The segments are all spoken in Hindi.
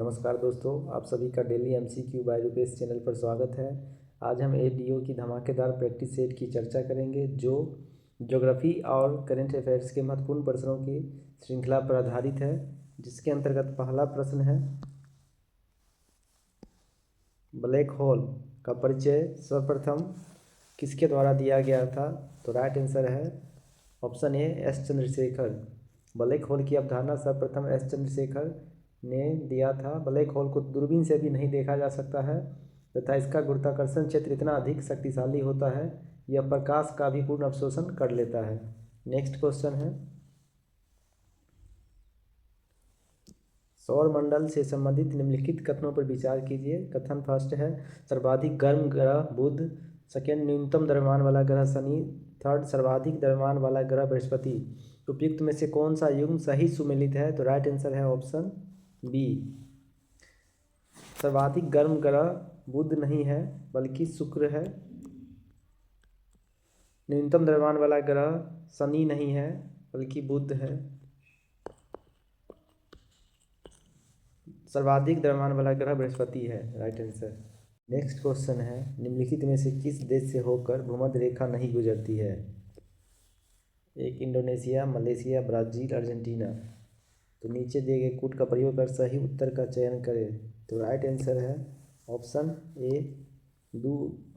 नमस्कार दोस्तों, आप सभी का daily MCQ by Rupesh channel पर स्वागत है। आज हम एडीओ की धमाकेदार प्रैक्टिस सेट की चर्चा करेंगे जो ज्योग्राफी और करंट अफेयर्स के महत्वपूर्ण प्रश्नों की श्रृंखला पर आधारित है, जिसके अंतर्गत पहला प्रश्न है, ब्लैक होल का परिचय सर्वप्रथम किसके द्वारा दिया गया था? तो राइट आंसर है option A S Chandrashekhar. Black hole की अवधारणा सर्वप्रथम एस चंद्रशेखर ने दिया था। ब्लैक होल को दूरबीन से भी नहीं देखा जा सकता है तथा इसका गुरुत्वाकर्षण क्षेत्र इतना अधिक शक्तिशाली होता है, यह प्रकाश का भी पूर्ण अवशोषण कर लेता है। नेक्स्ट क्वेश्चन है, सौर मंडल से संबंधित निम्नलिखित कथनों पर विचार कीजिए। कथन फर्स्ट है, सर्वाधिक गर्म ग्रह बुध, सेकेंड न्यूनतम द्रव्यमान वाला ग्रह शनि, थर्ड सर्वाधिक द्रव्यमान वाला ग्रह बृहस्पति। उपयुक्त में से कौन सा युग्म सही सुमेलित है? तो राइट आंसर है ऑप्शन बी। सर्वाधिक गर्म ग्रह बुध नहीं है बल्कि शुक्र है। न्यूनतम द्रव्यमान वाला ग्रह शनि नहीं है बल्कि बुध है। सर्वाधिक द्रव्यमान वाला ग्रह बृहस्पति है। Right answer. नेक्स्ट क्वेश्चन है, निम्नलिखित में से किस देश से होकर भूमध्य रेखा नहीं गुजरती है? एक इंडोनेशिया, मलेशिया, ब्राज़ील, अर्जेंटीना। तो नीचे दिए गए कूट का प्रयोग कर सही उत्तर का चयन करें। तो राइट आंसर है ऑप्शन ए 2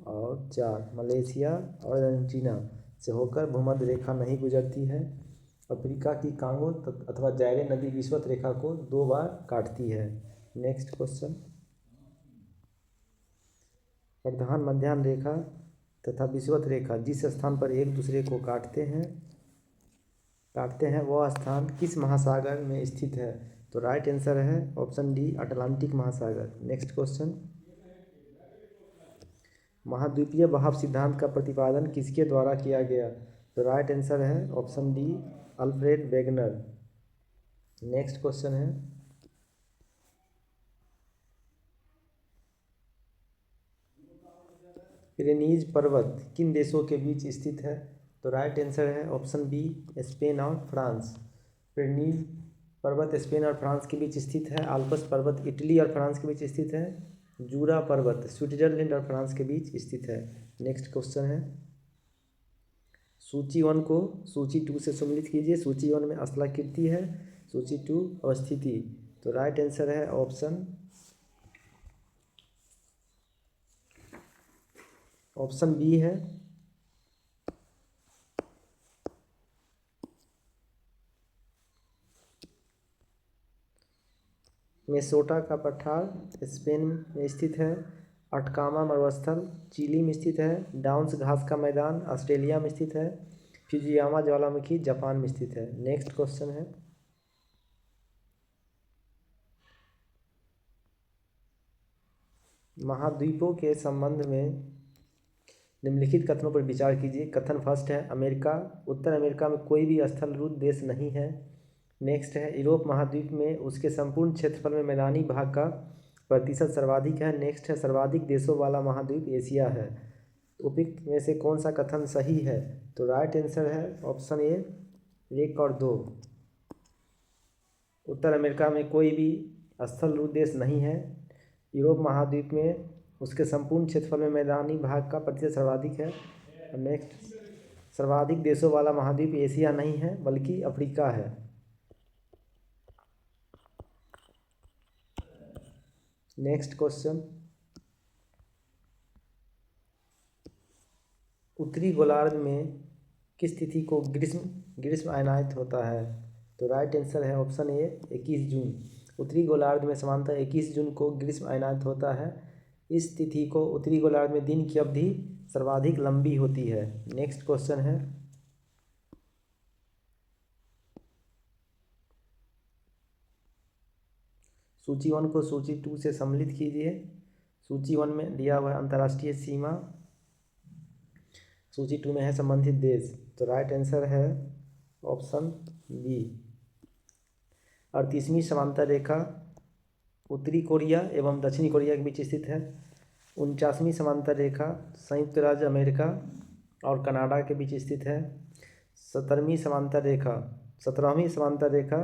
और 4, मलेशिया और अर्जेंटीना से होकर भूमध्य रेखा नहीं गुजरती है। अफ्रीका की कांगो अथवा जायरे नदी विषुवत रेखा को 2 बार काटती है। नेक्स्ट क्वेश्चन, प्रधान मध्याह्न रेखा तथा विषुवत रेखा जिस स्थान पर एक दूसरे को काटते हैं वह स्थान किस महासागर में स्थित है? तो राइट आंसर है ऑप्शन डी, अटलांटिक महासागर। नेक्स्ट क्वेश्चन, महाद्वीपीय बहाव सिद्धांत का प्रतिपादन किसके द्वारा किया गया? तो राइट आंसर है option D, Alfred Wegener. Next question है, पिरेनीज पर्वत किन देशों के बीच स्थित है? तो राइट आंसर है ऑप्शन बी, स्पेन और फ्रांस। पिरेनीज पर्वत स्पेन और फ्रांस के बीच स्थित है। आल्प्स पर्वत इटली और फ्रांस के बीच स्थित है। जूरा पर्वत स्विट्जरलैंड और फ्रांस के बीच स्थित है। नेक्स्ट क्वेश्चन है, सूची 1 को सूची 2 से सम्मिलित कीजिए। सूची 1 में स्थलाकृति है, सूची 2 अवस्थिति। तो राइट आंसर है ऑप्शन बी है। मेसोटा का पठार स्पेन में स्थित है। अटकामा मरुस्थल चिली में स्थित है। डाउन्स घास का मैदान ऑस्ट्रेलिया में स्थित है। फ्यूजियामा ज्वालामुखी जापान में स्थित है। नेक्स्ट क्वेश्चन है, महाद्वीपों के संबंध में निम्नलिखित कथनों पर विचार कीजिए। कथन फर्स्ट है, अमेरिका उत्तर अमेरिका में कोई भी स्थलरूप देश नहीं है। नेक्स्ट है, यूरोप महाद्वीप में उसके संपूर्ण क्षेत्रफल में मैदानी भाग का प्रतिशत सर्वाधिक है। नेक्स्ट है, सर्वाधिक देशों वाला महाद्वीप एशिया है। उपयुक्त में से कौन सा कथन सही है? तो राइट आंसर है ऑप्शन ए 1 और 2। उत्तर अमेरिका में कोई भी स्थलरूप देश नहीं है। यूरोप महाद्वीप में उसके संपूर्ण क्षेत्रफल में मैदानी भाग का प्रतिशत सर्वाधिक है। नेक्स्ट, सर्वाधिक देशों वाला महाद्वीप एशिया नहीं है बल्कि अफ्रीका है। नेक्स्ट क्वेश्चन, उत्तरी गोलार्ध में किस तिथि को ग्रीष्म अयनायत होता है? तो राइट आंसर है ऑप्शन ए 21 जून। उत्तरी गोलार्ध में सामान्यतः 21 जून को ग्रीष्म अयनायत होता है। इस तिथि को उत्तरी गोलार्ध में दिन की अवधि सर्वाधिक लंबी होती है। नेक्स्ट क्वेश्चन है, सूची 1 को सूची 2 से सम्मिलित कीजिए। सूची 1 में दिया हुआ है अंतर्राष्ट्रीय सीमा, सूची 2 में है संबंधित देश। तो राइट आंसर है ऑप्शन बी। 38वीं समांतर रेखा उत्तरी कोरिया एवं दक्षिणी कोरिया के बीच स्थित है। 49वीं समांतर रेखा संयुक्त राज्य अमेरिका और कनाडा के बीच स्थित है। 17वीं समांतर रेखा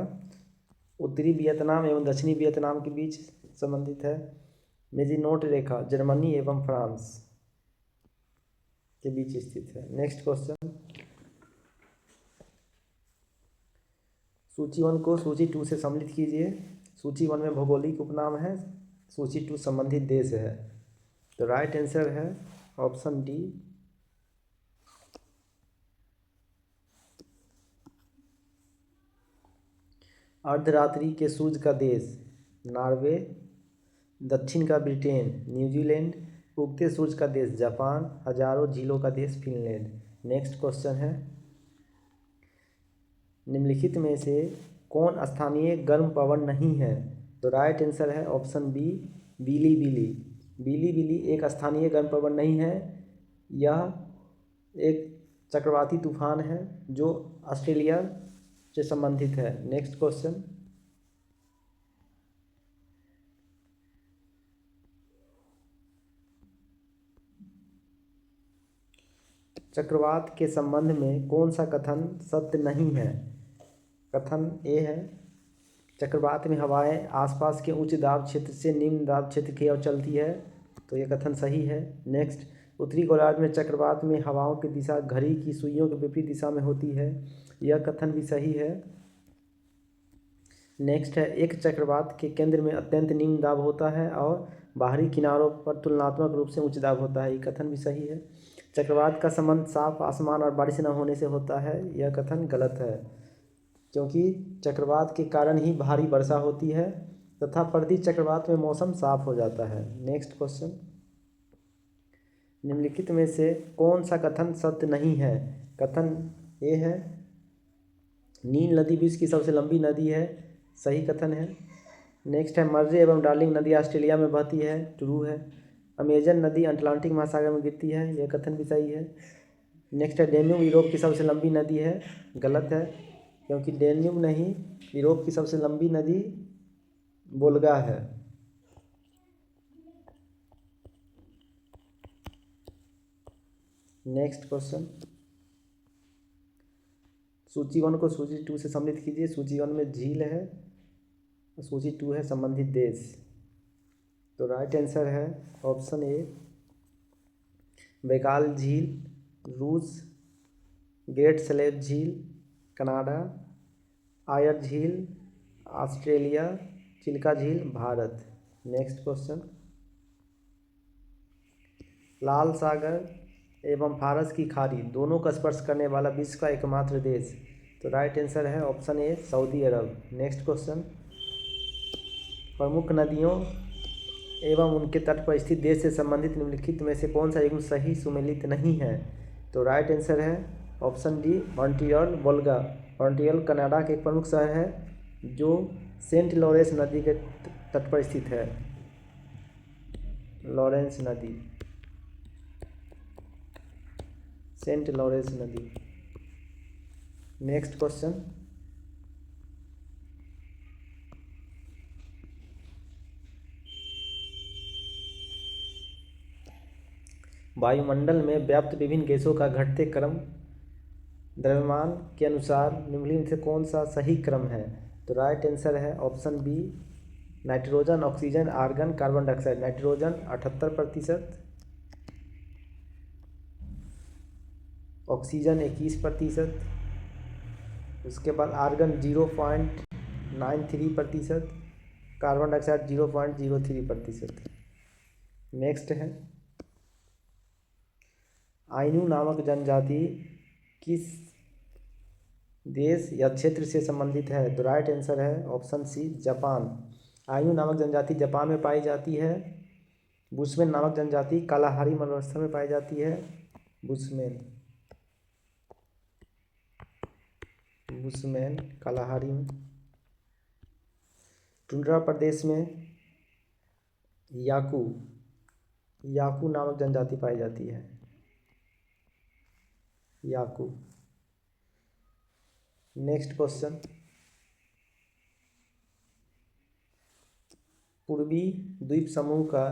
उत्तरी वियतनाम एवं दक्षिणी वियतनाम के बीच संबंधित है। मेजिनोट रेखा जर्मनी एवं फ्रांस के बीच स्थित है। नेक्स्ट क्वेश्चन, सूची 1 को सूची 2 से सम्मिलित कीजिए। सूची 1 में भौगोलिक उपनाम है, सूची 2 संबंधित देश है। तो राइट आंसर है ऑप्शन डी। अर्धरात्रि के सूर्य का देश नॉर्वे, दक्षिण का ब्रिटेन, न्यूजीलैंड, उगते सूर्य का देश जापान, हजारों झीलों का देश फिनलैंड। नेक्स्ट क्वेश्चन है, निम्नलिखित में से कौन स्थानीय गर्म पवन नहीं है? तो राइट आंसर है ऑप्शन बी, बिलीबिली। बिलीबिली एक स्थानीय गर्म पवन नहीं है, यह एक चक्रवाती तूफान है जो ऑस्ट्रेलिया से संबंधित है। नेक्स्ट क्वेश्चन, चक्रवात के संबंध में कौन सा कथन सत्य नहीं है? कथन ए है, चक्रवात में हवाएं आसपास के उच्च दाब क्षेत्र से निम्न दाब क्षेत्र की ओर चलती है, तो यह कथन सही है। नेक्स्ट, उत्तरी गोलार्ध में चक्रवात में हवाओं की दिशा घड़ी की सुइयों के विपरीत दिशा में होती है, यह कथन भी सही है। नेक्स्ट है, एक चक्रवात के केंद्र में अत्यंत निम्न दाब होता है और बाहरी किनारों पर तुलनात्मक रूप से उच्च दाब होता है, यह कथन भी सही है। चक्रवात का संबंध साफ आसमान और बारिश न होने से होता है, यह कथन गलत है, क्योंकि चक्रवात के कारण ही भारी वर्षा होती है तथा प्रति चक्रवात में मौसम साफ हो जाता है। नेक्स्ट क्वेश्चन, निम्नलिखित में से कौन सा कथन सत्य नहीं है? कथन ए है, नील नदी विश्व की सबसे लंबी नदी है, सही कथन है। नेक्स्ट है, मर्जे एवं डार्लिंग नदी ऑस्ट्रेलिया में बहती है, ट्रू है। अमेजन नदी अटलांटिक महासागर में गिरती है, यह कथन भी सही है। नेक्स्ट है, डेन्यूब यूरोप की सबसे लंबी नदी है, गलत है, क्योंकि डेन्यूब नहीं, यूरोप की सबसे लंबी नदी वोल्गा है। नेक्स्ट क्वेश्चन, सूची 1 को सूची 2 से सम्मिलित कीजिए। सूची 1 में झील है, सूची 2 है संबंधित देश। तो राइट आंसर है ऑप्शन ए, बैकाल झील रूस, ग्रेट स्लेव झील कनाडा, आयर झील ऑस्ट्रेलिया, चिल्का झील भारत। नेक्स्ट क्वेश्चन, लाल सागर एवं फारस की खाड़ी दोनों का स्पर्श करने वाला विश्व का एकमात्र देश। तो राइट आंसर है ऑप्शन ए, सऊदी अरब। नेक्स्ट क्वेश्चन, प्रमुख नदियों एवं उनके तट पर स्थित देश से संबंधित निम्नलिखित में से कौन सा युग्म सही सुमेलित नहीं है? तो राइट आंसर है option D, Montreal Volga. Montreal Canada के एक प्रमुख शहर है जो सेंट लॉरेंस नदी के तट पर स्थित है, लॉरेंस नदी, सेंट लॉरेंस नदी। नेक्स्ट क्वेश्चन, वायुमंडल में व्याप्त विभिन्न गैसों का घटते क्रम द्रव्यमान के अनुसार निम्नलिखित में से कौन सा सही क्रम है? तो राइट आंसर है option B, nitrogen, oxygen, argon, carbon dioxide. Nitrogen 78%, oxygen 21%, उसके बाद आर्गन 0.93%, कार्बन डाइऑक्साइड 0.03%। नेक्स्ट है, आइनू नामक जनजाति किस देश या क्षेत्र से संबंधित है? तो राइट आंसर है ऑप्शन सी, जापान। आइनू नामक जनजाति जापान में पाई जाती है। बुशमैन नामक जनजाति कालाहारी मरुस्थल में पाई जाती है। बुशमैन कालाहारी में। टुंड्रा प्रदेश में याकू नामक जनजाति पाई जाती है, याकू। नेक्स्ट क्वेश्चन, पूर्वी द्वीप समूह का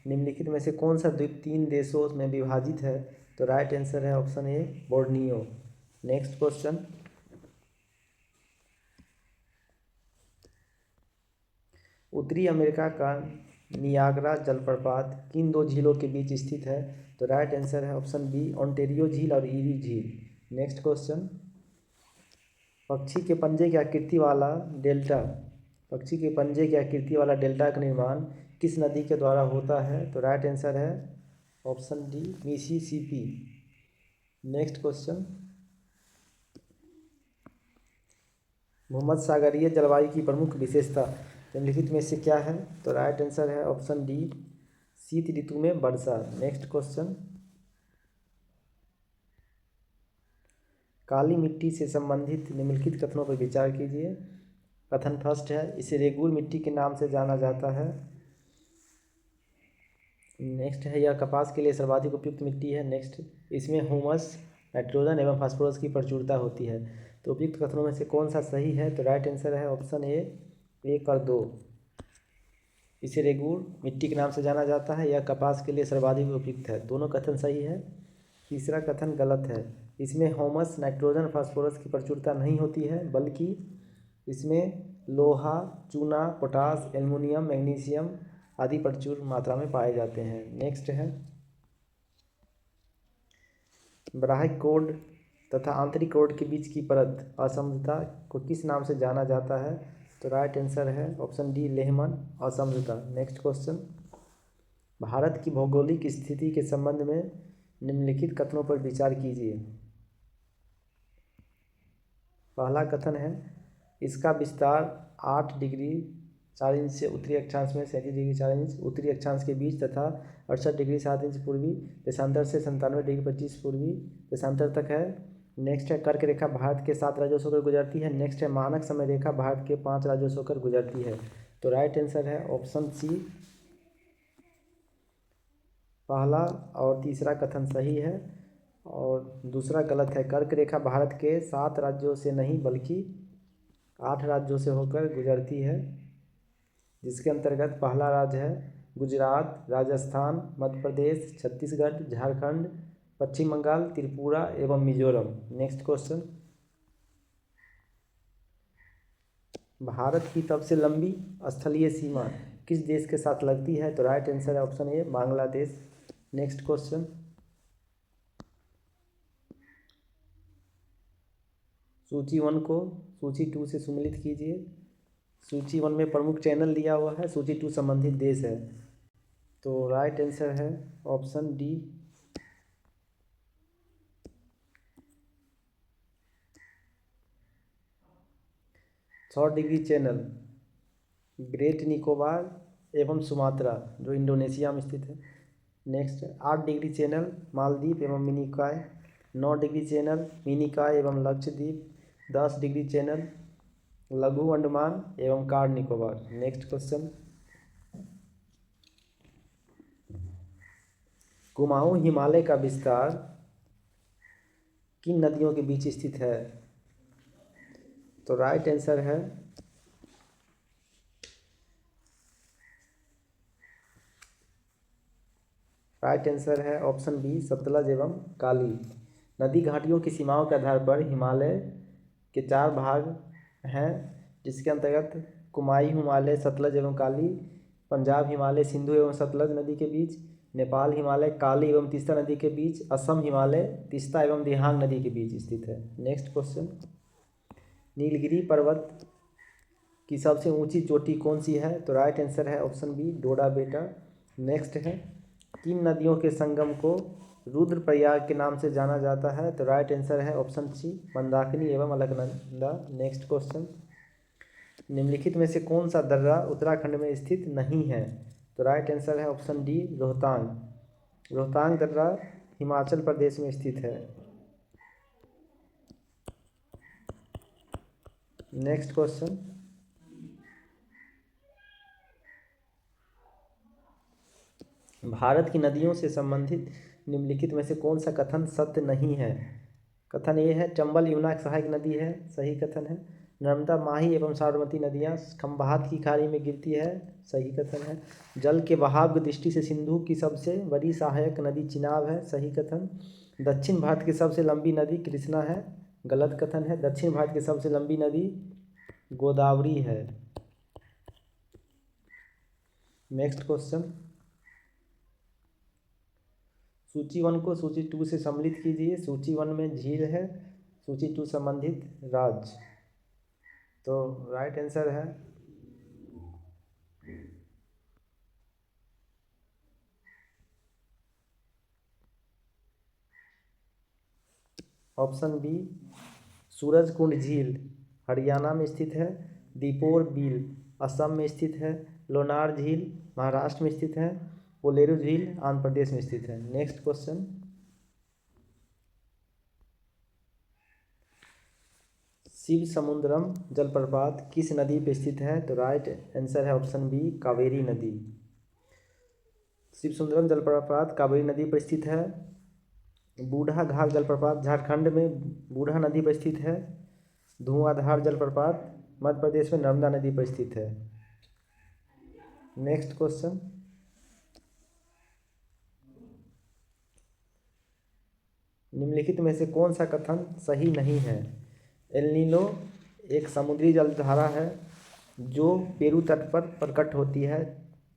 निम्नलिखित में से कौन सा द्वीप 3 देशों में विभाजित है? तो राइट आंसर है ऑप्शन ए, बोर्नियो। नेक्स्ट क्वेश्चन, उत्तरी अमेरिका का नियाग्रा जलप्रपात किन दो झीलों के बीच स्थित है? तो राइट आंसर है ऑप्शन बी, ओंटेरियो झील और ईरी झील। नेक्स्ट क्वेश्चन, पक्षी के पंजे की आकृति वाला डेल्टा पक्षी के पंजे की आकृति वाला डेल्टा का निर्माण किस नदी के द्वारा होता है? तो राइट आंसर है option D, Mississippi. Next question, भूमध्यसागरीय जलवायु की प्रमुख विशेषता निम्नलिखित में से क्या है? तो राइट आंसर है ऑप्शन डी, शीत ऋतु में वर्षा। नेक्स्ट क्वेश्चन, काली मिट्टी से संबंधित निम्नलिखित कथनों पर विचार कीजिए। कथन फर्स्ट है, इसे रेगुर मिट्टी के नाम से जाना जाता है। नेक्स्ट है, यह कपास के लिए सर्वाधिक उपयुक्त मिट्टी है। नेक्स्ट, इसमें ह्यूमस, नाइट्रोजन एवं फास्फोरस की प्रचुरता होती है। तो उपयुक्त कथनों में से कौन सा सही है? तो राइट आंसर है ऑप्शन ए, 1 और 2। इसे रेगुर मिट्टी के नाम से जाना जाता है, यह कपास के लिए सर्वाधिक उपयुक्त है। दोनों कथन सही है। तीसरा कथन गलत है, इसमें ह्यूमस, नाइट्रोजन, फास्फोरस की प्रचुरता नहीं होती है, बल्कि इसमें लोहा, चूना, पोटास, एल्युमिनियम, मैग्नीशियम आदि प्रचुर मात्रा में पाए जाते हैं। नेक्स्ट है, बाह्यिक कोड तथा आंतरिक कोड के बीच की परत असमता को किस नाम से जाना जाता है? तो राइट आंसर है ऑप्शन डी, लेहमन असमता। नेक्स्ट क्वेश्चन, भारत की भौगोलिक स्थिति के संबंध में निम्नलिखित कथनों पर विचार कीजिए। पहला कथन है, इसका विस्तार 8 डिग्री 4 इंच से उत्तरी अक्षांश में 37 डिग्री 4 इंच उत्तरी अक्षांश के बीच तथा 68 डिग्री 7 इंच पूर्वी देशांतर से 97 डिग्री 25 पूर्वी देशांतर तक है। नेक्स्ट है, कर्क रेखा भारत के 7 राज्यों से होकर गुजरती है। नेक्स्ट है, मानक समय रेखा भारत के 5 राज्यों से होकर गुजरती है। तो राइट आंसर है ऑप्शन सी, पहला और तीसरा कथन सही है और दूसरा गलत है। कर्क रेखा भारत के 7 राज्यों से नहीं बल्कि 8 राज्यों से होकर गुजरती है, जिसके अंतर्गत पहला राज्य है गुजरात, राजस्थान, मध्य प्रदेश, छत्तीसगढ़, झारखंड, पश्चिम बंगाल, त्रिपुरा एवं मिजोरम। नेक्स्ट क्वेश्चन, भारत की सबसे लंबी स्थलीय सीमा किस देश के साथ लगती है? तो राइट आंसर है ऑप्शन ए, बांग्लादेश। नेक्स्ट क्वेश्चन, सूची 1 को सूची 2 से सम्मिलित कीजिए। सूची 1 में प्रमुख चैनल दिया हुआ है, सूची 2 संबंधित देश है। तो राइट आंसर है option D, short degree channel great Nicobar एवं सुमात्रा जो इंडोनेशिया में स्थित है। नेक्स्ट, 8 डिग्री चैनल मालदीव एवं मिनिकॉय, 9 डिग्री चैनल मिनिकॉय एवं लक्षद्वीप, 10 डिग्री चैनल लघु अंडमान एवं car Nicobar. Next question, Kumaon Himalaya का विस्तार किन नदियों के बीच स्थित है? तो राइट आंसर है ऑप्शन बी, सतलज एवं काली। नदी घाटियों की सीमाओं के आधार पर हिमालय के 4 भाग हैं, जिसके अंतर्गत कुमाई हिमालय सतलज एवं काली, पंजाब हिमालय सिंधु एवं सतलज नदी के बीच, नेपाल हिमालय काली एवं तीस्ता नदी के बीच, असम हिमालय तीस्ता एवं दिहांग नदी के बीच स्थित है। नेक्स्ट क्वेश्चन, नीलगिरी पर्वत की सबसे ऊंची चोटी कौन सी है? तो राइट आंसर है ऑप्शन बी, डोडा बेटा। नेक्स्ट है, किन नदियों के संगम को रुद्रप्रयाग के नाम से जाना जाता है? तो राइट आंसर है ऑप्शन सी, मंदाकिनी एवं अलकनंदा। नेक्स्ट क्वेश्चन, निम्नलिखित में से कौन सा दर्रा उत्तराखंड में स्थित नहीं है? तो राइट आंसर है ऑप्शन डी, रोहतांग। रोहतांग दर्रा हिमाचल प्रदेश में स्थित है। नेक्स्ट क्वेश्चन, भारत की नदियों से संबंधित निम्नलिखित में से कौन सा कथन सत्य नहीं है? कथन ये है, चंबल यमुना की सहायक नदी है, सही कथन है। नर्मदा, माही एवं साबरमती नदियाँ खंभात की खाड़ी में गिरती है, सही कथन है। जल के बहाव की दृष्टि से सिंधु की सबसे बड़ी सहायक नदी चिनाब है, सही कथन। दक्षिण भारत की सबसे लंबी नदी कृष्णा है, गलत कथन है। दक्षिण भारत की सबसे लंबी नदी गोदावरी है। नेक्स्ट क्वेश्चन, सूची 1 को सूची 2 से सम्मिलित कीजिए। सूची 1 में झील है, सूची 2 संबंधित राज्य। तो राइट आंसर है ऑप्शन बी, सूरजकुंड झील हरियाणा में स्थित है। दीपोर बील असम में स्थित है। लोनार झील महाराष्ट्र में स्थित है। पोलेरू झील आंध्र प्रदेश में स्थित है। नेक्स्ट क्वेश्चन, शिव समुद्रम जलप्रपात किस नदी पर स्थित है? तो राइट आंसर है ऑप्शन बी, कावेरी नदी। शिव समुद्रम जलप्रपात कावेरी नदी पर स्थित है। बूढ़ा घाट जलप्रपात झारखंड में बूढ़ा नदी पर स्थित है। धुआंधार जलप्रपात मध्य प्रदेश में नर्मदा नदी पर स्थित है। नेक्स्ट क्वेश्चन, निम्नलिखित में से कौन सा कथन सही नहीं है? एल नीनो एक समुद्री जलधारा है जो पेरू तट पर प्रकट होती है,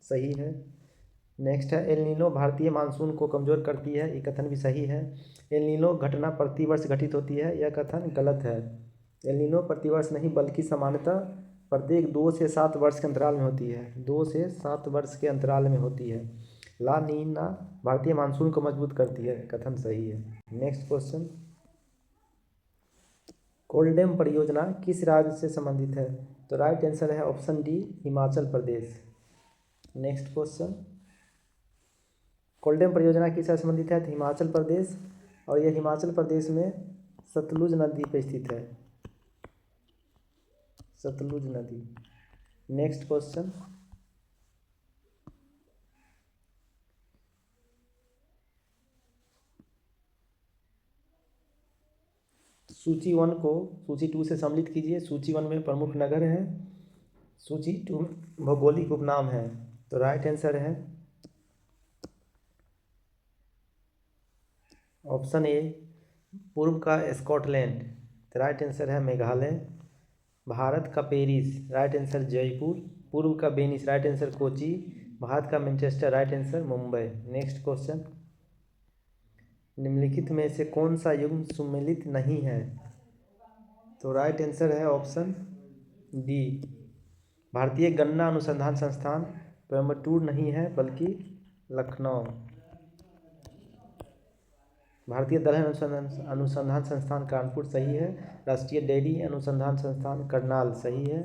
सही है। नेक्स्ट है, एल नीनो भारतीय मानसून को कमज़ोर करती है, ये कथन भी सही है। एल नीनो घटना प्रतिवर्ष घटित होती है, यह कथन गलत है। एल नीनो प्रतिवर्ष नहीं बल्कि सामान्यतः प्रत्येक 2 से 7 वर्ष के अंतराल में होती है। 2 से 7 वर्ष के अंतराल में होती है। ला नीना भारतीय मानसून को मजबूत करती है, कथन सही है। नेक्स्ट क्वेश्चन, कोल्डेम परियोजना किस राज्य से संबंधित है? तो राइट आंसर है option D, Himachal Pradesh. Next question, कोल्डेम परियोजना किस राज्य से संबंधित है? तो हिमाचल प्रदेश, और यह हिमाचल प्रदेश में सतलुज नदी पर स्थित है, सतलुज नदी। नेक्स्ट क्वेश्चन, सूची 1 को सूची 2 से सम्मिलित कीजिए। सूची 1 में प्रमुख नगर है, सूची 2 भौगोलिक उपनाम है। तो राइट आंसर है ऑप्शन ए, पूर्व का स्कॉटलैंड। तो राइट आंसर है मेघालय। भारत का पेरिस, राइट आंसर जयपुर। पूर्व का Venice, right answer Kochi. Bharat का Manchester, right answer Mumbai. Next question, निम्नलिखित में से कौन सा युग्म सुमेलित नहीं है? तो राइट आंसर है ऑप्शन डी, भारतीय गन्ना अनुसंधान संस्थान कोयम्बटूर नहीं है बल्कि लखनऊ। भारतीय दलहन अनुसंधान संस्थान कानपुर, सही है। राष्ट्रीय डेयरी अनुसंधान संस्थान करनाल, सही है।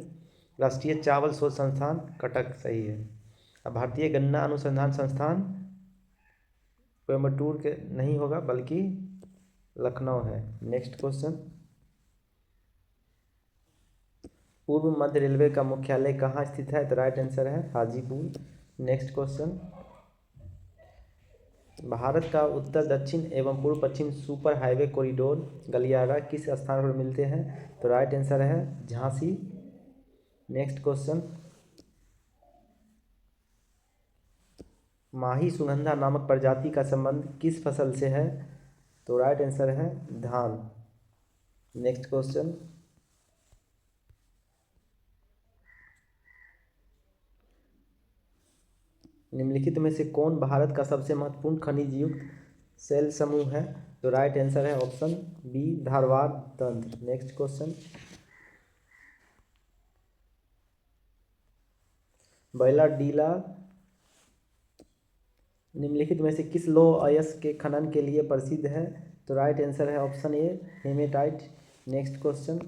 राष्ट्रीय चावल शोध संस्थान कटक, सही है। अब भारतीय गन्ना अनुसंधान संस्थान कोयम्बटूर के नहीं होगा बल्कि लखनऊ है। नेक्स्ट क्वेश्चन, पूर्व मध्य रेलवे का मुख्यालय कहाँ स्थित है? तो राइट आंसर है हाजीपुर। नेक्स्ट क्वेश्चन, भारत का उत्तर दक्षिण एवं पूर्व पश्चिम सुपर हाईवे कॉरिडोर गलियारा किस स्थान पर मिलते हैं? तो राइट आंसर है झांसी। नेक्स्ट क्वेश्चन, माही सुगंधा नामक प्रजाति का संबंध किस फसल से है? तो राइट आंसर है धान। नेक्स्ट क्वेश्चन, निम्नलिखित में से कौन भारत का सबसे महत्वपूर्ण खनिज युक्त सेल समूह है? तो राइट आंसर है ऑप्शन बी, धारवाड़ तंत्र। नेक्स्ट क्वेश्चन, बैलाडीला निम्नलिखित में से किस लौह अयस्क के खनन के लिए प्रसिद्ध है? तो राइट आंसर है option A, hematite. Next question,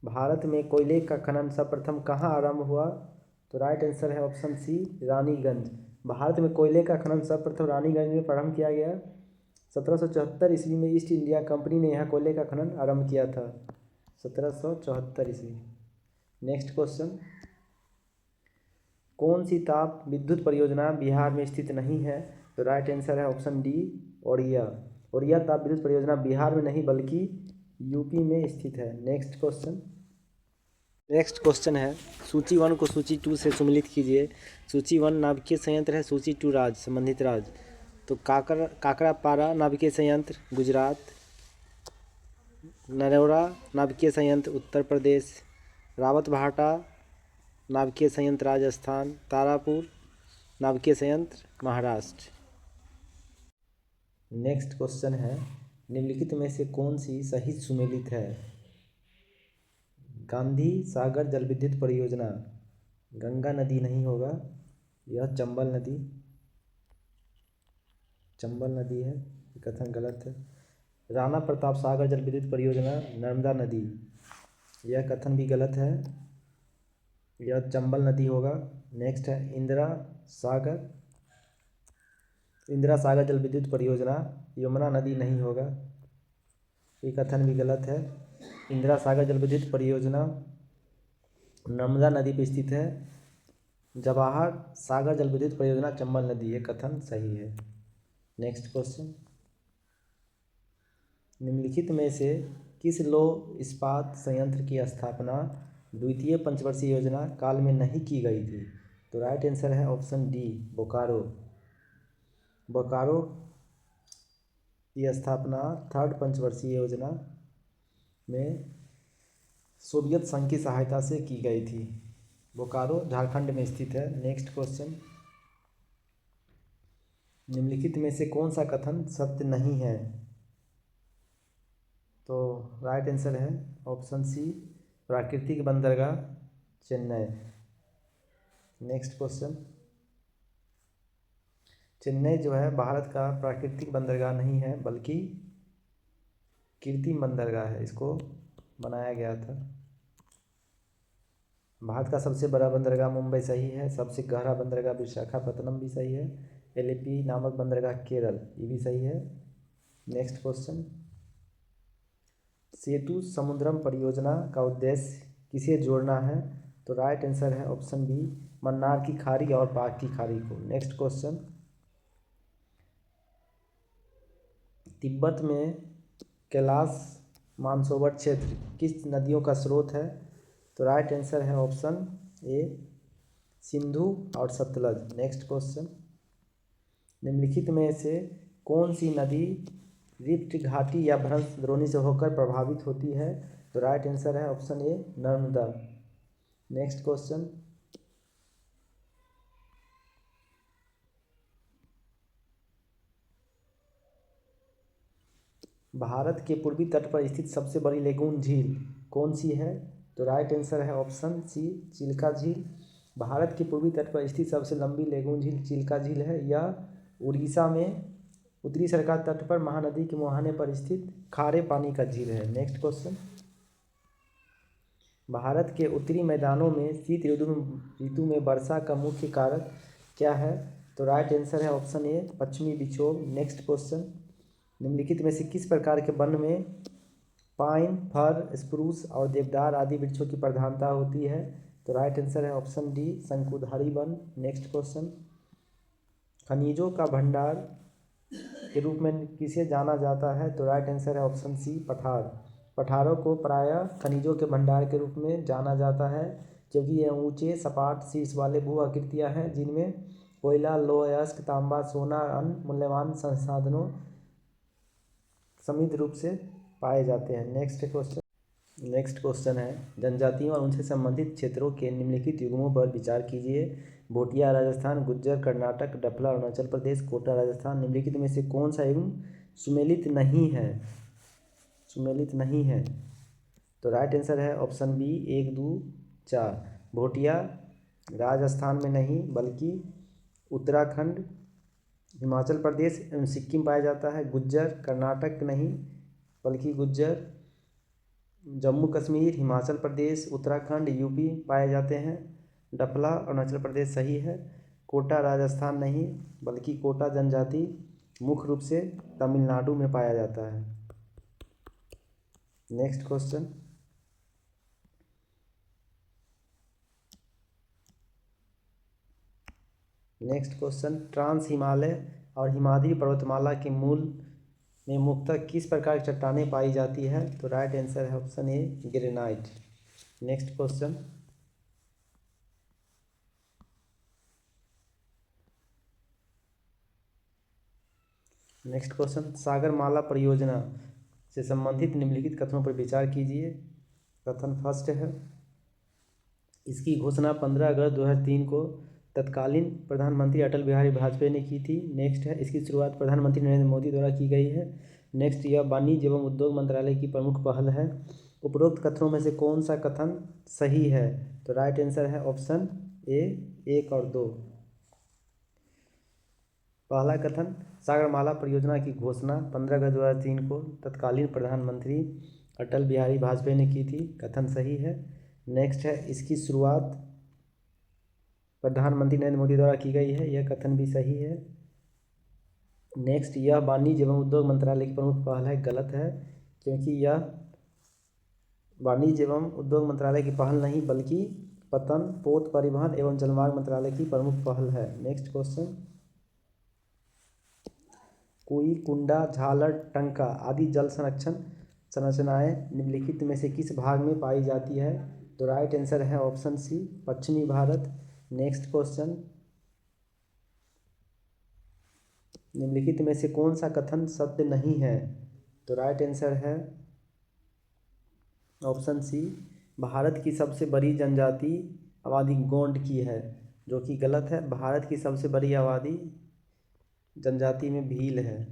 Bharat में कोयले का खनन सर्वप्रथम कहाँ आरंभ हुआ? तो राइट आंसर है ऑप्शन सी, रानीगंज। भारत में कोयले का खनन सर्वप्रथम रानीगंज में प्रारंभ किया गया। 1774 ईस्वी में ईस्ट इंडिया कंपनी ने यहाँ कोयले का खनन आरंभ किया था, 1774 ईस्वी। नेक्स्ट क्वेश्चन, कौन सी ताप विद्युत परियोजना बिहार में स्थित नहीं है? तो राइट आंसर है ऑप्शन डी, ओडिया। ओडिया ताप विद्युत परियोजना बिहार में नहीं बल्कि यूपी में स्थित है। नेक्स्ट क्वेश्चन है, सूची 1 को सूची 2 से सम्मिलित कीजिए। सूची 1 नाभिकीय संयंत्र है, सूची 2 राज्य संबंधित राज्य। तो काकरापारा नाभिकीय संयंत्र गुजरात, नरौरा नाभिकीय संयंत्र उत्तर प्रदेश, रावतभाटा नाभिकीय संयंत्र राजस्थान, तारापुर नाभिकीय संयंत्र महाराष्ट्र। नेक्स्ट क्वेश्चन है, निम्नलिखित में से कौन सी सही सुमेलित है? गांधी सागर जल विद्युत परियोजना, गंगा नदी नहीं होगा, यह चंबल नदी है, कथन गलत है। राणा प्रताप सागर जल विद्युत परियोजना नर्मदा नदी, यह कथन भी गलत है, यह चंबल नदी होगा। नेक्स्ट है इंदिरा सागर जल विद्युत परियोजना यमुना नदी नहीं होगा, ये कथन भी गलत है। इंदिरा सागर जल विद्युत परियोजना नर्मदा नदी पर स्थित है। जवाहर सागर जल विद्युत परियोजना चंबल नदी, ये कथन सही है। नेक्स्ट क्वेश्चन, निम्नलिखित में से किस लौह इस्पात संयंत्र की स्थापना द्वितीय पंचवर्षीय योजना काल में नहीं की गई थी? तो राइट आंसर है ऑप्शन डी, बोकारो की स्थापना थर्ड पंचवर्षीय योजना में सोवियत संघ की सहायता से की गई थी। बोकारो झारखंड में स्थित है। नेक्स्ट क्वेश्चन, निम्नलिखित में से कौन सा कथन सत्य नहीं है? तो राइट आंसर है ऑप्शन सी, प्राकृतिक बंदरगाह चेन्नई। नेक्स्ट क्वेश्चन, चेन्नई जो है भारत का प्राकृतिक बंदरगाह नहीं है बल्कि कृत्रिम बंदरगाह है, इसको बनाया गया था। भारत का सबसे बड़ा बंदरगाह मुंबई सही है, सबसे गहरा बंदरगाह विशाखापत्तनम भी सही है, एलेपी नामक बंदरगाह केरल, ये भी सही है। नेक्स्ट क्वेश्चन, सेतु समुद्रम परियोजना का उद्देश्य किसे जोड़ना है? तो राइट आंसर है ऑप्शन बी, मन्नार की खाड़ी और पाक की खाड़ी को। नेक्स्ट क्वेश्चन, तिब्बत में कैलाश मानसरोवर क्षेत्र किस नदियों का स्रोत है? तो राइट आंसर है ऑप्शन ए, सिंधु और सतलज। नेक्स्ट क्वेश्चन, निम्नलिखित में से कौन सी नदी रिफ्ट घाटी या भ्रंश द्रोणी से होकर प्रभावित होती है? तो राइट आंसर है ऑप्शन ए, नर्मदा। नेक्स्ट क्वेश्चन, भारत के पूर्वी तट पर स्थित सबसे बड़ी लेगून झील कौन सी है? तो राइट आंसर है ऑप्शन सी, चिल्का झील। भारत के पूर्वी तट पर स्थित सबसे लंबी लेगून झील चिल्का झील है। यह उड़ीसा में उत्तरी सरकार तट पर महानदी के मुहाने पर स्थित खारे पानी का झील है। नेक्स्ट क्वेश्चन, भारत के उत्तरी मैदानों में शीत ऋतु में वर्षा का मुख्य कारक क्या है? तो राइट आंसर है ऑप्शन ए, पश्चिमी विक्षोभ। नेक्स्ट क्वेश्चन, निम्नलिखित में से किस प्रकार के वन में पाइन, फर, स्प्रूस और देवदार आदि वृक्षों की प्रधानता होती है? तो राइट आंसर है ऑप्शन डी, शंकुधारी वन। नेक्स्ट क्वेश्चन, खनिजों का भंडार के रूप में किसे जाना जाता है? तो राइट आंसर है ऑप्शन सी, पठार। पठारों को प्रायः खनिजों के भंडार के रूप में जाना जाता है क्योंकि ये ऊंचे सपाट शीर्ष वाले भू आकृतियाँ हैं जिनमें कोयला, लौह अयस्क, तांबा, सोना अन्य मूल्यवान संसाधनों समृद्ध रूप से पाए जाते हैं। नेक्स्ट क्वेश्चन है, जनजातियों और उनसे संबंधित क्षेत्रों के निम्नलिखित युग्मों पर विचार कीजिए। भोटिया राजस्थान, गुज्जर कर्नाटक, डफला अरुणाचल प्रदेश, कोटा राजस्थान। निम्नलिखित में से कौन सा युग्म सुमेलित नहीं है? तो राइट आंसर है ऑप्शन बी, 1, 2, 4। भोटिया राजस्थान में नहीं बल्कि उत्तराखंड, हिमाचल प्रदेश एवं सिक्किम पाया जाता है। गुज्जर कर्नाटक नहीं बल्कि गुज्जर जम्मू कश्मीर, हिमाचल प्रदेश, उत्तराखंड, यूपी पाए जाते हैं। डफला अरुणाचल प्रदेश सही है। कोटा राजस्थान नहीं बल्कि कोटा जनजाति मुख्य रूप से तमिलनाडु में पाया जाता है। नेक्स्ट क्वेश्चन, ट्रांस हिमालय और हिमाद्री पर्वतमाला के मूल में मुख्यतः किस प्रकार की चट्टानें पाई जाती है? तो राइट आंसर है ऑप्शन ए, ग्रेनाइट। नेक्स्ट क्वेश्चन, सागरमाला परियोजना से संबंधित निम्नलिखित कथनों पर विचार कीजिए। कथन फर्स्ट है, इसकी घोषणा 15 अगस्त 2003 को तत्कालीन प्रधानमंत्री अटल बिहारी वाजपेयी ने की थी। नेक्स्ट है, इसकी शुरुआत प्रधानमंत्री नरेंद्र मोदी द्वारा की गई है। नेक्स्ट, यह वाणिज्य एवं उद्योग मंत्रालय की प्रमुख पहल है। उपरोक्त कथनों में से कौन सा कथन सही है? तो राइट आंसर है ऑप्शन ए, 1 और 2। पहला कथन, सागरमाला परियोजना की घोषणा 15 अगस्त 2003 को तत्कालीन प्रधानमंत्री अटल बिहारी वाजपेयी ने की थी। कथन सही है। नेक्स्ट है, इसकी शुरुआत प्रधानमंत्री नरेंद्र मोदी द्वारा की गई है। यह कथन भी सही है। नेक्स्ट, यह वाणिज्य एवं उद्योग मंत्रालय की प्रमुख पहल है। गलत है, क्योंकि यह वाणिज्य एवं उद्योग मंत्रालय की पहल नहीं बल्कि पतन, पोत, परिवहन एवं जलमार्ग मंत्रालय की प्रमुख पहल है। नेक्स्ट क्वेश्चन, कुई, कुंडा, झालर, टंका आदि जल संरक्षण संरचनाएं निम्नलिखित में से किस भाग में पाई जाती है? तो राइट आंसर है ऑप्शन सी, पश्चिमी भारत। नेक्स्ट क्वेश्चन, निम्नलिखित में से कौन सा कथन सत्य नहीं है? तो राइट आंसर है ऑप्शन सी, भारत की सबसे बड़ी जनजाति आबादी गोंड की है, जो कि गलत है। भारत की सबसे बड़ी आबादी जनजाति में भील है।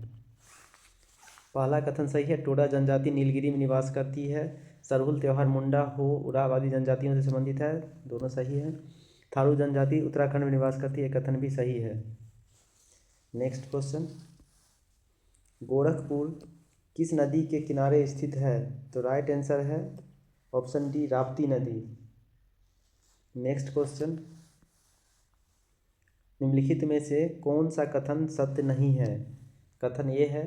पहला कथन सही है। टोडा जनजाति नीलगिरी में निवास करती है। सरहुल त्योहार मुंडा, हो, उराव आदि जनजातियों से संबंधित है। दोनों सही है। थारू जनजाति उत्तराखंड में निवास करती है। कथन भी सही है। नेक्स्ट क्वेश्चन, गोरखपुर किस नदी के किनारे स्थित है? तो राइट आंसर है ऑप्शन डी, राप्ती नदी। नेक्स्ट क्वेश्चन, निम्नलिखित में से कौन सा कथन सत्य नहीं है? कथन ये है,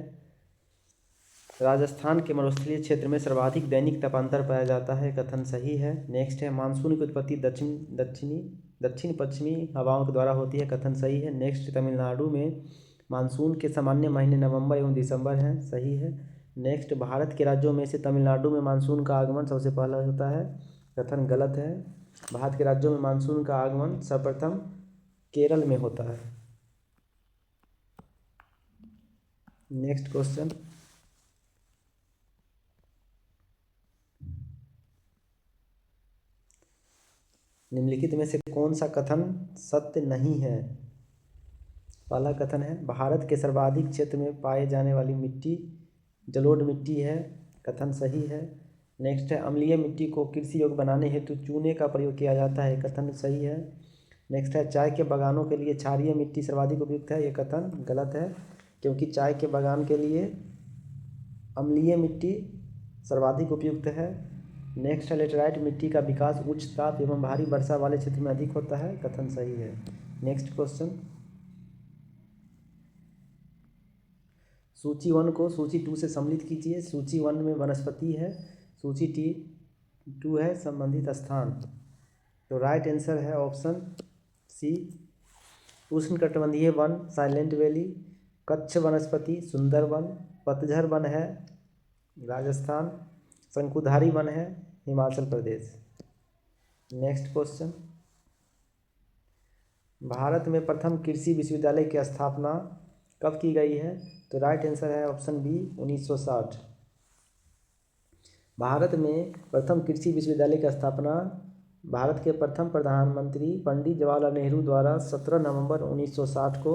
राजस्थान के मरुस्थलीय क्षेत्र में सर्वाधिक दैनिक तापांतर पाया जाता है। कथन सही है। नेक्स्ट है, मानसून की उत्पत्ति दक्षिण पश्चिमी हवाओं के द्वारा होती है। कथन सही है। नेक्स्ट, तमिलनाडु में मानसून के सामान्य महीने नवंबर एवं दिसंबर हैं। सही है। नेक्स्ट, भारत के राज्यों में से तमिलनाडु में मानसून का आगमन सबसे पहले होता है। कथन गलत है। भारत के राज्यों में मानसून का आगमन सर्वप्रथम केरल में होता है। नेक्स्ट क्वेश्चन, निम्नलिखित में से कौन सा कथन सत्य नहीं है? पहला कथन है, भारत के सर्वाधिक क्षेत्र में पाए जाने वाली मिट्टी जलोढ़ मिट्टी है। कथन सही है। नेक्स्ट है, अम्लीय मिट्टी को कृषि योग्य बनाने हेतु चूने का प्रयोग किया जाता है। कथन सही है। नेक्स्ट है, चाय के बागानों के लिए क्षारीय मिट्टी सर्वाधिक उपयुक्त है। यह कथन गलत है, क्योंकि चाय के बागान के लिए अम्लीय मिट्टी सर्वाधिक उपयुक्त है। नेक्स्ट है, लेटराइट मिट्टी का विकास उच्च ताप एवं भारी वर्षा वाले क्षेत्र में अधिक होता है। कथन सही है। नेक्स्ट क्वेश्चन, सूची 1 को सूची 2 से सम्मिलित कीजिए। सूची 1 में वनस्पति है, सूची 2 है संबंधित स्थान। तो राइट आंसर है ऑप्शन सी, उष्णकटिबंधीय वन, साइलेंट वैली, कच्छ वनस्पति, सुंदरवन, पतझर वन है राजस्थान, शंकुधारी वन है हिमाचल प्रदेश। नेक्स्ट क्वेश्चन, भारत में प्रथम कृषि विश्वविद्यालय की स्थापना कब की गई है? तो राइट आंसर है ऑप्शन बी, 1960। भारत में प्रथम कृषि विश्वविद्यालय की स्थापना भारत के प्रथम प्रधानमंत्री पंडित जवाहरलाल नेहरू द्वारा 17 नवंबर 1960 को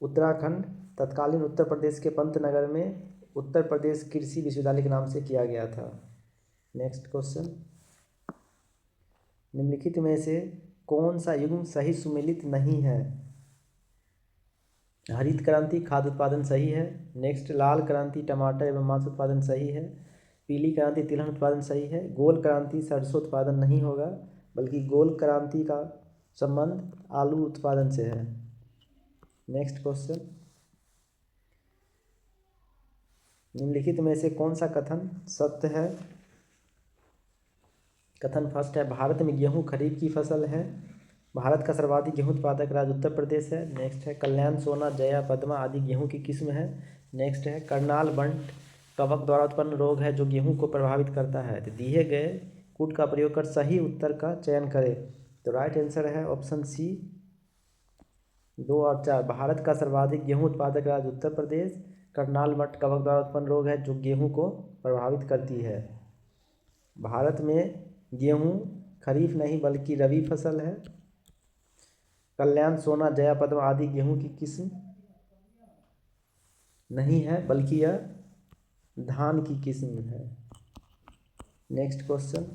उत्तराखंड तत्कालीन उत्तर प्रदेश के पंतनगर में उत्तर प्रदेश कृषि विश्वविद्यालय के नाम से किया गया था। नेक्स्ट क्वेश्चन, निम्नलिखित में से कौन सा युग्म सही सुमेलित नहीं है? हरित क्रांति खाद्य उत्पादन सही है। नेक्स्ट, लाल क्रांति टमाटर एवं मांस उत्पादन सही है। पीली क्रांति तिलहन उत्पादन सही है। गोल क्रांति सरसों उत्पादन नहीं होगा, बल्कि गोल क्रांति का संबंध आलू उत्पादन से है। नेक्स्ट क्वेश्चन, निम्नलिखित में से कौन सा कथन सत्य है? कथन फर्स्ट है, भारत में गेहूं खरीफ की फसल है। भारत का सर्वाधिक गेहूं उत्पादक राज्य उत्तर प्रदेश है। नेक्स्ट है, कल्याण, सोना, जया, पद्मा आदि गेहूं की किस्म है। नेक्स्ट है, करनाल बंट कवक द्वारा उत्पन्न रोग है जो गेहूं को प्रभावित करता है। तो दिए गए कूट का प्रयोग कर सही उत्तर का चयन करें। तो राइट आंसर है ऑप्शन सी, 2 और 4। भारत का सर्वाधिक गेहूं उत्पादक राज्य उत्तर प्रदेश, करनाल बंट कवक द्वारा उत्पन्न रोग है जो गेहूं को प्रभावित करती है। भारत में गेहूं खरीफ नहीं बल्कि रबी फसल है। कल्याण, सोना, जया, पद्म आदि गेहूं की किस्म नहीं है, बल्कि यह धान की किस्म है। नेक्स्ट क्वेश्चन,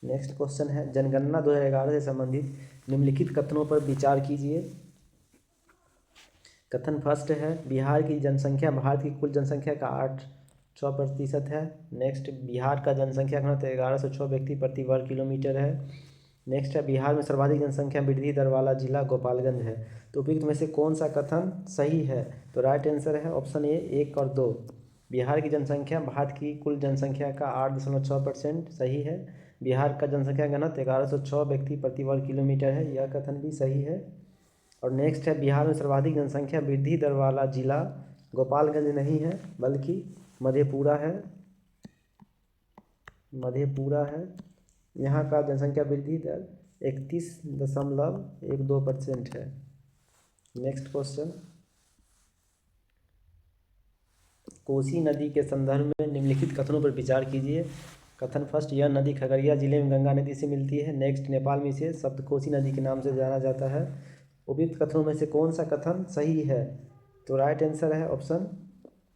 नेक्स्ट क्वेश्चन है जनगणना 2011 से संबंधित निम्नलिखित कथनों पर विचार कीजिए। कथन फर्स्ट है, बिहार की जनसंख्या भारत की कुल जनसंख्या का 8% है। नेक्स्ट, बिहार का जनसंख्या घनत्व 1106 व्यक्ति प्रति वर्ग किलोमीटर है। नेक्स्ट है, बिहार में सर्वाधिक जनसंख्या वृद्धि दर वाला जिला गोपालगंज है। तो उपयुक्त में से कौन सा कथन सही है? तो राइट आंसर है ऑप्शन ए 1 और 2। बिहार की जनसंख्या भारत की कुल जनसंख्या का 8.6% सही है। बिहार का जनसंख्या घनत्व 1106 व्यक्ति प्रति वर्ग किलोमीटर है, यह कथन भी सही है। और नेक्स्ट है, बिहार में सर्वाधिक जनसंख्या वृद्धि दर वाला जिला गोपालगंज नहीं है, बल्कि मधेपुरा है। मधेपुरा है, यहाँ का जनसंख्या वृद्धि दर 31.12% है। नेक्स्ट क्वेश्चन, कोसी नदी के संदर्भ में निम्नलिखित कथनों पर विचार कीजिए। कथन फर्स्ट, यह नदी खगड़िया जिले में गंगा नदी से मिलती है। नेक्स्ट, नेपाल में इसे सप्तकोसी नदी के नाम से जाना जाता है। उपयुक्त कथनों में से कौन सा कथन सही है? तो राइट आंसर है ऑप्शन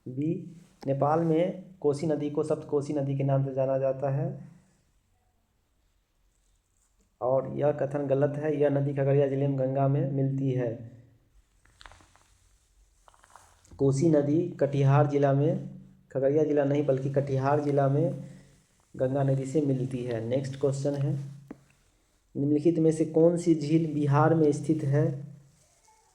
बी, नेपाल में कोसी नदी को सप्तकोसी नदी के नाम से जाना जाता है। और यह कथन गलत है, यह नदी खगड़िया जिले में गंगा में मिलती है। कोसी नदी कटिहार जिला में, खगड़िया जिला नहीं बल्कि कटिहार जिला में गंगा नदी से मिलती है। नेक्स्ट क्वेश्चन है, निम्नलिखित में से कौन सी झील बिहार में स्थित है?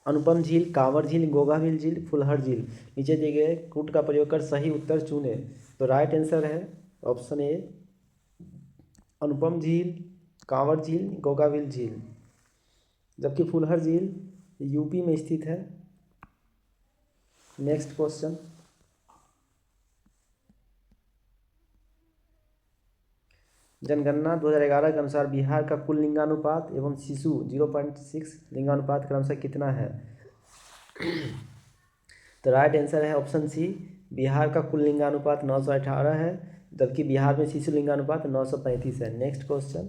अनुपम झील, कांवर झील, गोगाविल झील, फुलहर झील। नीचे दिए गए कूट का प्रयोग कर सही उत्तर चुने। तो राइट आंसर है ऑप्शन ए, अनुपम झील, कांवर झील, गोगाविल झील। जबकि फुलहर झील यूपी में स्थित है। नेक्स्ट क्वेश्चन, जनगणना 2011 के अनुसार बिहार का कुल लिंगानुपात एवं शिशु 0.6 लिंगानुपात क्रमशः कितना है? तो राइट आंसर है ऑप्शन सी, बिहार का कुल लिंगानुपात 918 है, जबकि बिहार में शिशु लिंगानुपात 935 है। नेक्स्ट क्वेश्चन,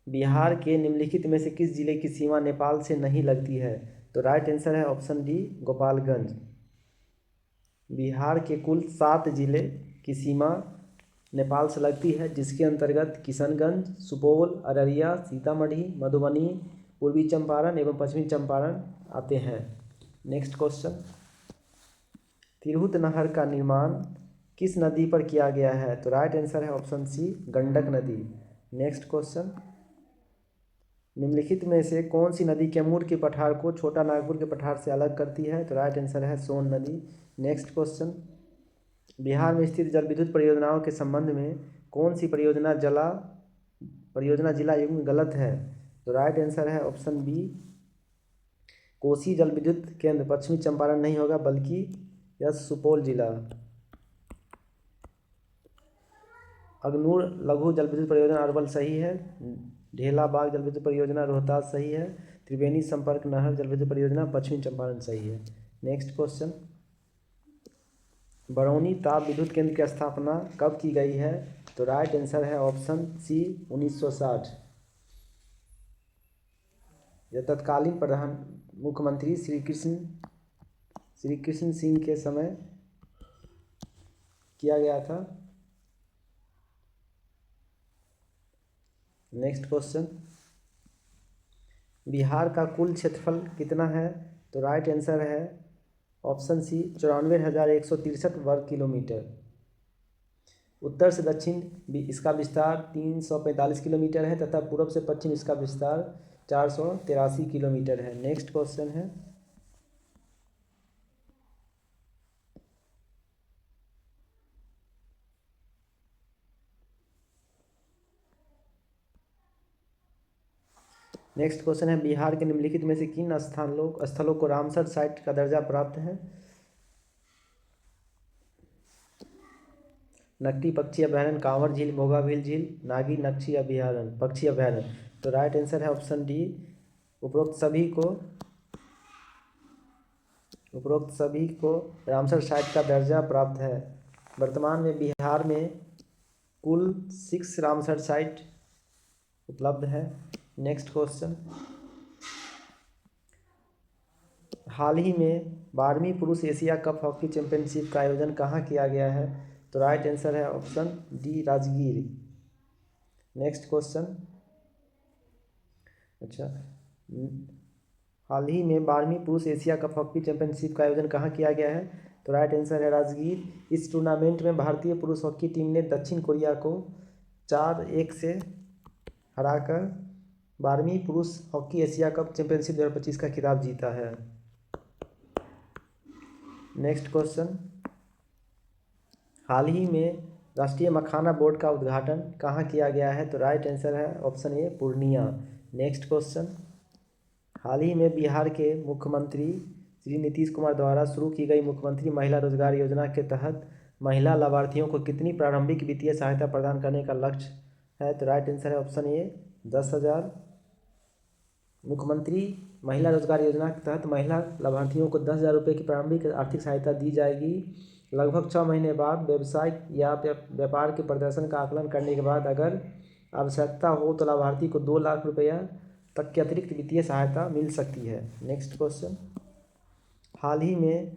बिहार के निम्नलिखित में से किस जिले की सीमा नेपाल से नहीं लगती है? तो राइट आंसर है ऑप्शन डी, गोपालगंज। बिहार के कुल 7 जिले की सीमा नेपाल से लगती है, जिसके अंतर्गत किशनगंज, सुपौल, अररिया, सीतामढ़ी, मधुबनी, पूर्वी चंपारण एवं पश्चिमी चंपारण आते हैं। नेक्स्ट क्वेश्चन, तिरहुत नहर का निर्माण किस नदी पर किया गया है? तो राइट आंसर है ऑप्शन सी, गंडक नदी। नेक्स्ट क्वेश्चन, निम्नलिखित में से कौन सी नदी कैमूर के पठार को छोटा नागपुर के पठार से अलग करती है? तो राइट आंसर है सोन नदी। नेक्स्ट क्वेश्चन, बिहार में स्थित जल विद्युत परियोजनाओं के संबंध में कौन सी परियोजना जिला युग्म गलत है? तो राइट आंसर है ऑप्शन बी, कोसी जल विद्युत केंद्र पश्चिमी चंपारण नहीं होगा, बल्कि यह सुपौल जिला। अगनूर लघु जल विद्युत परियोजना अरवल सही है। ढेला बाग जल विद्युत परियोजना रोहतास सही है। त्रिवेणी संपर्क नहर जल विद्युत परियोजना पश्चिमी चंपारण सही है। नेक्स्ट क्वेश्चन, बरौनी ताप विद्युत केंद्र की स्थापना कब की गई है? तो राइट आंसर है ऑप्शन सी, 1960। यह तत्कालीन प्रधान मुख्यमंत्री श्री कृष्ण सिंह के समय किया गया था। नेक्स्ट क्वेश्चन, बिहार का कुल क्षेत्रफल कितना है? तो राइट आंसर है ऑप्शन सी, 94,163 वर्ग किलोमीटर। उत्तर से दक्षिण इसका विस्तार 345 किलोमीटर है तथा पूर्व से पश्चिम इसका विस्तार 483 किलोमीटर है। नेक्स्ट क्वेश्चन है, नेक्स्ट क्वेश्चन है, बिहार के निम्नलिखित में से किन स्थलों को रामसर साइट का दर्जा प्राप्त है? नकटी पक्षी अभयारण्य, कांवर झील, भोगाविल झील, नागी नक्शी अभयारण्य, पक्षी अभयारण्य। तो राइट आंसर है ऑप्शन डी, उपरोक्त सभी को उपरोक्त सभी को रामसर साइट का दर्जा प्राप्त है। वर्तमान में बिहार में कुल 6 रामसर साइट उपलब्ध है। नेक्स्ट क्वेश्चन, हाल ही में 12वीं पुरुष एशिया कप हॉकी चैंपियनशिप का आयोजन कहाँ किया गया है? तो राइट आंसर है option D, Rajgir. Next question, अच्छा, हाल ही में 12वीं पुरुष एशिया कप हॉकी चैंपियनशिप का आयोजन कहाँ किया गया है? तो राइट आंसर है राजगीर। इस टूर्नामेंट में भारतीय पुरुष हॉकी टीम ने दक्षिण कोरिया को 4-1 से हराकर 12वीं पुरुष हॉकी एशिया कप चैंपियनशिप 2025 का खिताब जीता है। नेक्स्ट क्वेश्चन, हाल ही में राष्ट्रीय मखाना बोर्ड का उद्घाटन कहाँ किया गया है? तो राइट आंसर है option A, Purnia. Next question, हाल ही में बिहार के मुख्यमंत्री श्री नीतीश कुमार द्वारा शुरू की गई मुख्यमंत्री महिला रोजगार योजना के तहत महिला लाभार्थियों को कितनी प्रारंभिक वित्तीय सहायता प्रदान करने का लक्ष्य है? तो राइट आंसर है ऑप्शन ए, 10,000। मुख्यमंत्री महिला रोजगार योजना के तहत महिला लाभार्थियों को 10,000 रुपये की प्रारंभिक आर्थिक सहायता दी जाएगी। लगभग 6 महीने बाद व्यवसाय या व्यापार के प्रदर्शन का आकलन करने के बाद अगर आवश्यकता हो तो लाभार्थी को 2 लाख रुपया तक की अतिरिक्त वित्तीय सहायता मिल सकती है। नेक्स्ट क्वेश्चन, हाल ही में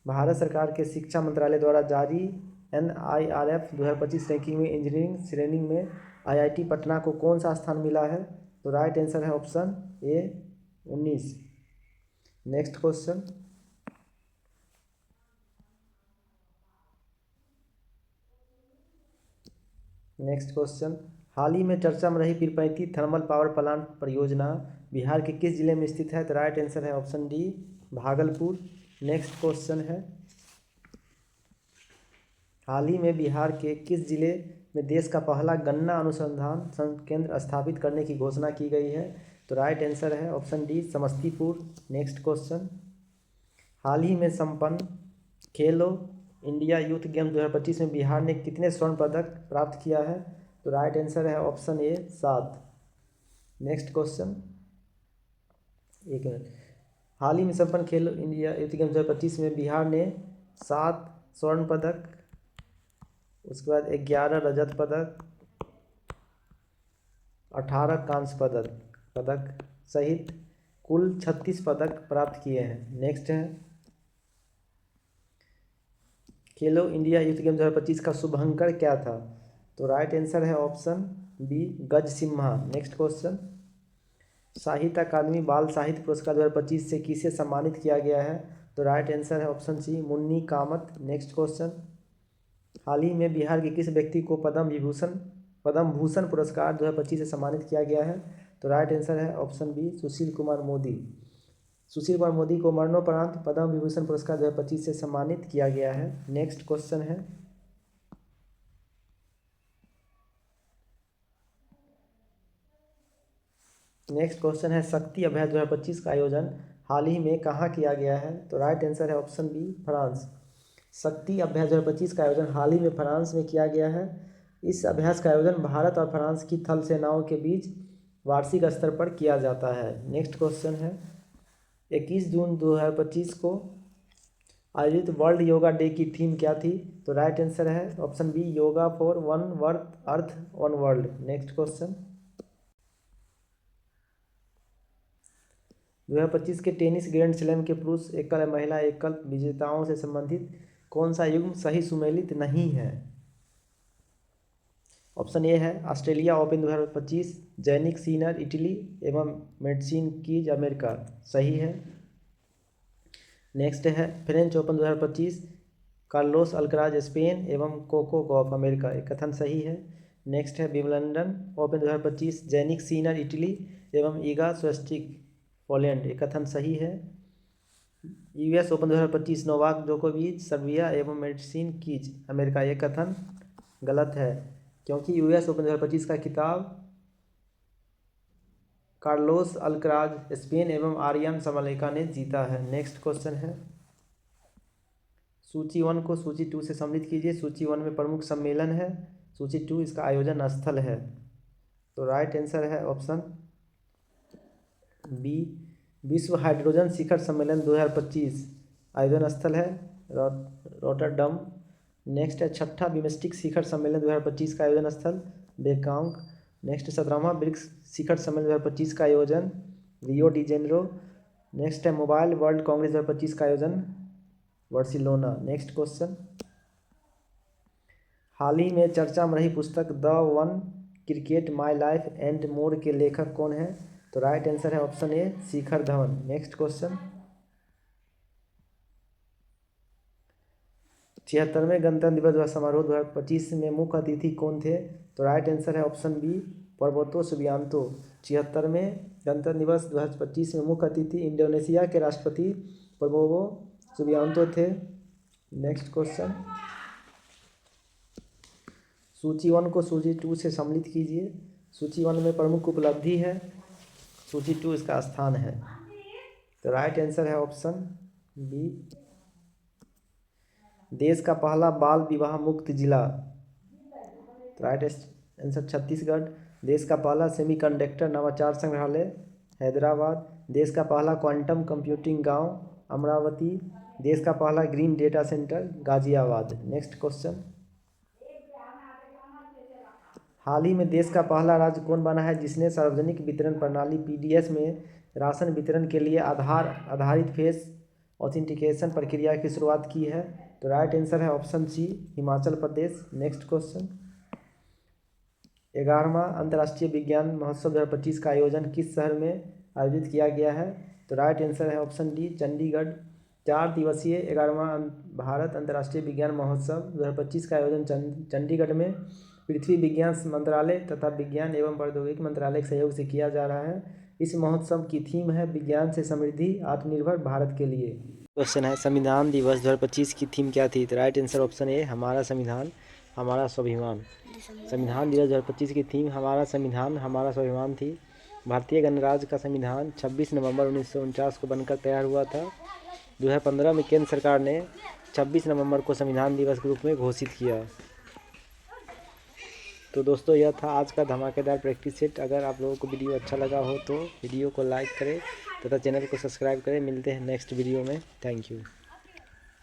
भारत सरकार के शिक्षा मंत्रालय द्वारा जारी NIRF 2025 रैंकिंग में इंजीनियरिंग श्रेणी में IIT पटना को कौन सा स्थान मिला है? तो राइट आंसर है ऑप्शन ए, 19। नेक्स्ट क्वेश्चन, हाल ही में चर्चा में रही पीरपैंती थर्मल पावर प्लांट परियोजना बिहार के किस जिले में स्थित है? तो राइट आंसर है option D, Bhagalpur. Next question है, हाल ही में बिहार के किस जिले में देश का पहला गन्ना अनुसंधान केंद्र स्थापित करने की घोषणा की गई है? तो राइट आंसर है option D, Samastipur. Next question, हाल ही में संपन्न खेलो इंडिया यूथ गेम्स 2025 में बिहार ने कितने स्वर्ण पदक प्राप्त किया है? तो राइट आंसर है ऑप्शन ए, 7। नेक्स्ट क्वेश्चन, एक मिनट, हाल ही में संपन्न खेलो इंडिया यूथ गेम्स 2025 में बिहार ने 7 स्वर्ण पदक, उसके बाद 11 रजत पदक, 18 कांस्य पदक सहित कुल 36 पदक प्राप्त किए हैं। नेक्स्ट है, खेलो इंडिया यूथ गेम्स 2025 का शुभंकर क्या था? तो राइट आंसर है ऑप्शन बी, गज सिम्हा। नेक्स्ट क्वेश्चन, साहित्य अकादमी बाल साहित्य पुरस्कार 2025 से किसे सम्मानित किया गया है? तो राइट आंसर है option C, Munni Kamat. Next question, हाल ही में बिहार के किस व्यक्ति को पद्म भूषण पुरस्कार 2025 से सम्मानित किया गया है? तो राइट आंसर है ऑप्शन बी, सुशील कुमार मोदी। सुशील कुमार मोदी को मरणोपरांत पद्म विभूषण पुरस्कार 2025 से सम्मानित किया गया है। नेक्स्ट क्वेश्चन है, शक्ति अभ्यास 2025 का आयोजन हाल ही में कहाँ किया गया है? तो राइट आंसर है ऑप्शन बी, फ्रांस। शक्ति अभ्यास 2025 का आयोजन हाल ही में फ्रांस में किया गया है। इस अभ्यास का आयोजन भारत और फ्रांस की थल सेनाओं के बीच वार्षिक स्तर पर किया जाता है। नेक्स्ट क्वेश्चन है, 21 जून 2025 को आयोजित वर्ल्ड योगा डे की थीम क्या थी? तो राइट आंसर है option B, yoga for one earth one world. Next question, 2025 के टेनिस ग्रैंड स्लैम के पुरुष एकल और महिला एकल विजेताओं से संबंधित कौन सा युग्म सही सुमेलित नहीं है? ऑप्शन ए है ऑस्ट्रेलिया ओपन 2025, जैनिक सीनर इटली एवं मेडसिन कीज अमेरिका, सही है। नेक्स्ट है French open 2025, Carlos Alcaraz Spain एवं कोको गॉफ अमेरिका, एक कथन सही है। नेक्स्ट है विंबलडन ओपन 2025, जैनिक सीनर इटली एवं ईगा स्वियाटेक पोलैंड, एक कथन सही है। US ओपन 2025, नोवाक जोकोविच सर्बिया एवं मेडसिन कीज अमेरिका, ये कथन गलत है क्योंकि US ओपन 2025 का खिताब कार्लोस अल्कराज स्पेन एवं आर्यन सबालेंका ने जीता है। नेक्स्ट क्वेश्चन है, सूची 1 को सूची 2 से सम्मिलित कीजिए। सूची 1 में प्रमुख सम्मेलन है, सूची 2 इसका आयोजन स्थल है। तो राइट आंसर है ऑप्शन बी, विश्व हाइड्रोजन शिखर सम्मेलन 2025 आयोजन स्थल है रॉटरडम। नेक्स्ट है छठा बिम्स्टिक शिखर सम्मेलन 2025 का आयोजन स्थल बेकांग। नेक्स्ट 17वां ब्रिक्स शिखर सम्मेलन 2025 का आयोजन रियो डी जेनेरो। नेक्स्ट है मोबाइल वर्ल्ड कांग्रेस 2025 का आयोजन बार्सिलोना। नेक्स्ट क्वेश्चन, हाल ही में चर्चा में रही पुस्तक the one cricket my life and more के लेखक कौन है? तो राइट आंसर है option A Shikhar Dhawan. Next question, 76वें गणतंत्र दिवस समारोह 2025 में मुख्य अतिथि कौन थे? तो राइट आंसर है ऑप्शन बी पर्वतो सुबियांतो। 76वें गणतंत्र दिवस 2025 में मुख्य अतिथि इंडोनेशिया के राष्ट्रपति प्रबोवो सुबियांतो थे। नेक्स्ट क्वेश्चन, सूची 1 को सूची 2 से सम्मिलित कीजिए। सूची 1 में प्रमुख उपलब्धि है, सूची 2 इसका स्थान है। तो राइट आंसर है ऑप्शन बी देश का पहला बाल विवाह मुक्त जिला। तो राइट आंसर छत्तीसगढ़। देश का पहला सेमीकंडक्टर नवाचार संग्रहालय हैदराबाद। देश का पहला क्वांटम कंप्यूटिंग गांव अमरावती। देश का पहला green data centre Ghaziabad. Next question, हाल ही में देश का पहला राज्य कौन बना है जिसने सार्वजनिक वितरण प्रणाली पीडीएस में राशन वितरण के लिए आधार आधारित फेस ऑथेंटिकेशन प्रक्रिया की शुरुआत की है? तो राइट आंसर है ऑप्शन सी हिमाचल प्रदेश। नेक्स्ट क्वेश्चन, 11वां अंतर्राष्ट्रीय विज्ञान महोत्सव 2025 का आयोजन किस शहर में आयोजित किया गया है? तो राइट आंसर है ऑप्शन डी चंडीगढ़। 4 दिवसीय 11वां भारत अंतर्राष्ट्रीय विज्ञान महोत्सव 2025 का आयोजन चंडीगढ़ में पृथ्वी विज्ञान मंत्रालय तथा विज्ञान एवं प्रौद्योगिकी मंत्रालय के सहयोग से किया जा रहा है। इस महोत्सव की थीम है विज्ञान से समृद्धि आत्मनिर्भर भारत के लिए। क्वेश्चन है संविधान दिवस 2025 की थीम क्या थी? तो राइट आंसर ऑप्शन ए हमारा संविधान हमारा स्वाभिमान। संविधान दिवस 2025 की थीम हमारा संविधान हमारा स्वाभिमान थी। भारतीय गणराज्य का संविधान 26 नवंबर 1949 को बनकर तैयार हुआ था। 2015 में केंद्र सरकार ने 26 नवंबर को संविधान दिवस के रूप में घोषित किया। तो दोस्तों यह था आज का धमाकेदार प्रैक्टिस सेट। अगर आप लोगों को वीडियो अच्छा लगा हो तो वीडियो को लाइक करें तथा चैनल को सब्सक्राइब करें। मिलते हैं नेक्स्ट वीडियो में। Thank you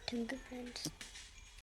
friends.